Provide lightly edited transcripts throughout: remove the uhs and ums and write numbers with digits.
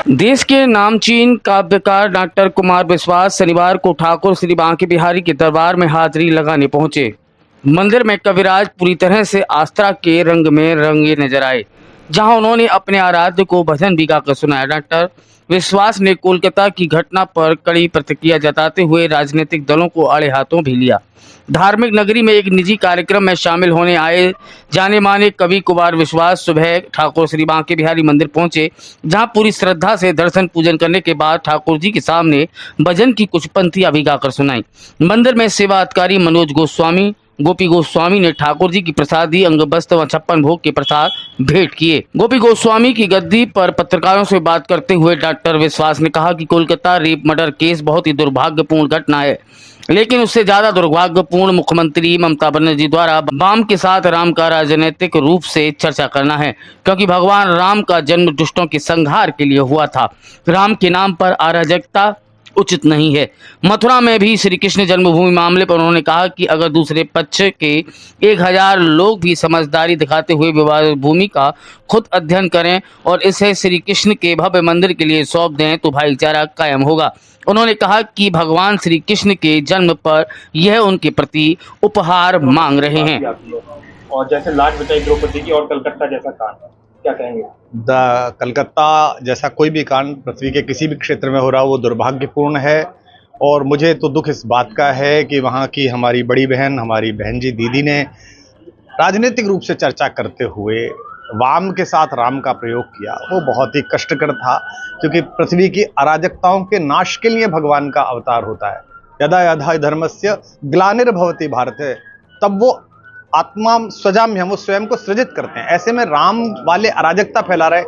देश के नामचीन काव्यकार डॉक्टर कुमार विश्वास शनिवार को ठाकुर श्री बांके बिहारी के दरबार में हाजिरी लगाने पहुंचे। मंदिर में कविराज पूरी तरह से आस्था के रंग में रंगे नजर आए, जहां उन्होंने अपने आराध्य को भजन भी गाकर सुनाया। डॉक्टर विश्वास ने कोलकाता की घटना पर कड़ी प्रतिक्रिया जताते हुए राजनीतिक दलों को आड़े हाथों भी लिया। धार्मिक नगरी में एक निजी कार्यक्रम में शामिल होने आए जाने माने कवि कुमार विश्वास सुबह ठाकुर श्री बांके बिहारी मंदिर पहुंचे, जहां पूरी श्रद्धा से दर्शन पूजन करने के बाद ठाकुर जी के सामने भजन की कुछ पंक्तियां भी गाकर सुनाई। मंदिर में सेवा अधिकारी मनोज गोस्वामी गोपी गोस्वामी ने ठाकुर जी की प्रसादी अंग वस्त्र व 56 भोग के प्रसाद भेंट किए। गोपी गोस्वामी की गद्दी पर पत्रकारों से बात करते हुए डॉक्टर विश्वास ने कहा कि कोलकाता रेप मर्डर केस बहुत ही दुर्भाग्यपूर्ण घटना है, लेकिन उससे ज्यादा दुर्भाग्यपूर्ण मुख्यमंत्री ममता बनर्जी द्वारा वाम के साथ राम का राजनीतिक रूप से चर्चा करना है, क्योंकि भगवान राम का जन्म दुष्टों के संहार के लिए हुआ था। राम के नाम पर अराजकता उचित नहीं है। मथुरा में भी श्री कृष्ण जन्मभूमि मामले पर उन्होंने कहा कि अगर दूसरे पक्ष के 1000 लोग भी समझदारी दिखाते हुए विवादित भूमि का खुद अध्ययन करें और इसे श्री कृष्ण के भव्य मंदिर के लिए सौंप दें तो भाईचारा कायम होगा। उन्होंने कहा कि भगवान श्री कृष्ण के जन्म पर यह उनके प्रति उपहार मांग रहे हैं। और जैसे लाट बचाई द्रौपदी की और कलकत्ता जैसा कांड, क्या कहेंगे? कलकत्ता जैसा कोई भी कांड पृथ्वी के किसी भी क्षेत्र में हो रहा वो दुर्भाग्यपूर्ण है। और मुझे तो दुख इस बात का है कि वहाँ की हमारी बड़ी बहन, हमारी बहन जी दीदी ने राजनीतिक रूप से चर्चा करते हुए वाम के साथ राम का प्रयोग किया। वो बहुत ही कष्टकर था, क्योंकि पृथ्वी की अराजकताओं के नाश के लिए भगवान का अवतार होता है। यदा यदा धर्मस्य ग्लानिर्भवति भारत, तब वो आत्मा स्वजाम्य, वो स्वयं को सृजित करते हैं। ऐसे में राम वाले अराजकता फैला रहे,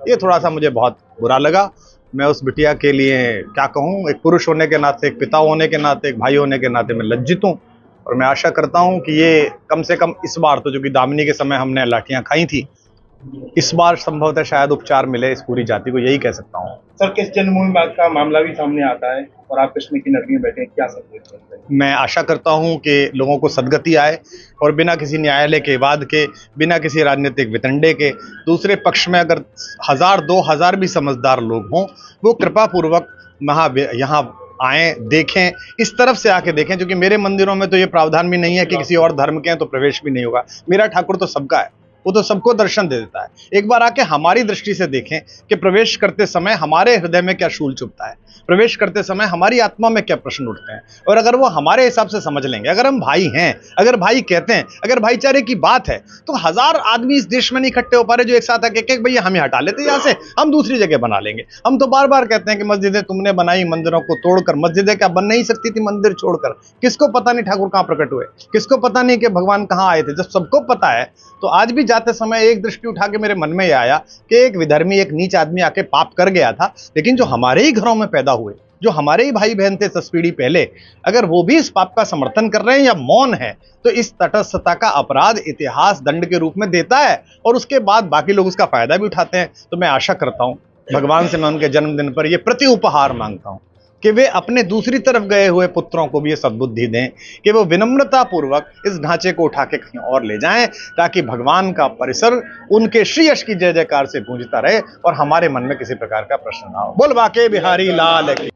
ये थोड़ा सा मुझे बहुत बुरा लगा। मैं उस बिटिया के लिए क्या कहूँ, एक पुरुष होने के नाते, एक पिता होने के नाते, एक भाई होने के नाते मैं लज्जित हूँ। और मैं आशा करता हूँ कि ये कम से कम इस बार तो, जो कि दामिनी के समय हमने लाठियाँ खाई थी, इस बार संभवतः शायद उपचार मिले इस पूरी जाति को, यही कह सकता हूँ। सर, किस जन्मभूमि का मामला भी सामने आता है और आप कृष्ण की नगरी में बैठे हैं, क्या संदेश देते हैं? मैं आशा करता हूँ कि लोगों को सद्गति आए और बिना किसी न्यायालय के वाद के, बिना किसी राजनीतिक वितंडे के, दूसरे पक्ष में अगर 1000-2000 भी समझदार लोग हों, वो कृपा पूर्वक यहाँ आए, देखें, इस तरफ से आके देखें। क्योंकि मेरे मंदिरों में तो ये प्रावधान भी नहीं है कि किसी और धर्म के हैं तो प्रवेश भी नहीं होगा। मेरा ठाकुर तो सबका है, वो तो सबको दर्शन दे देता है। एक बार आके हमारी दृष्टि से देखें कि प्रवेश करते समय हमारे हृदय में क्या शूल चुभता है, प्रवेश करते समय हमारी आत्मा में क्या प्रश्न उठते हैं। और अगर वो हमारे हिसाब से समझ लेंगे, अगर हम भाई हैं, अगर भाई कहते हैं, अगर भाईचारे की बात है, तो 1000 आदमी इस देश में नहीं इकट्ठे हो पा रहे जो एक साथ आके कहे भैया हमें हटा लेते यहाँ से, हम दूसरी जगह बना लेंगे। हम तो बार बार कहते हैं कि मस्जिदें तुमने बनाई मंदिरों को तोड़कर। मस्जिदें क्या बन नहीं सकती थी मंदिर छोड़कर? किसको पता नहीं ठाकुर कहाँ प्रकट हुए, किसको पता नहीं कि भगवान कहाँ आए थे? जब सबको पता है तो आज भी जाते समय एक दृष्टि उठा के मेरे मन में यह आया कि एक विधर्मी, एक नीच आदमी आके पाप कर गया था, लेकिन जो हमारे ही घरों में पैदा हुए, जो हमारे ही भाई बहन थे 10 पीढ़ी पहले, अगर वो भी इस पाप का समर्थन कर रहे हैं या मौन है, तो इस तटस्थता का अपराध इतिहास दंड के रूप में देता है और उसके बाद बाकी लोग उसका फायदा भी उठाते हैं। तो मैं आशा करता हूं, भगवान से मैं उनके जन्मदिन पर यह प्रति उपहार मांगता हूं कि वे अपने दूसरी तरफ गए हुए पुत्रों को भी ये सद्बुद्धि दें कि वो विनम्रता पूर्वक इस ढांचे को उठा के कहीं और ले जाएं, ताकि भगवान का परिसर उनके श्री यश की जय जयकार से गूंजता रहे और हमारे मन में किसी प्रकार का प्रश्न ना हो। बोल बांके बिहारी लाल की।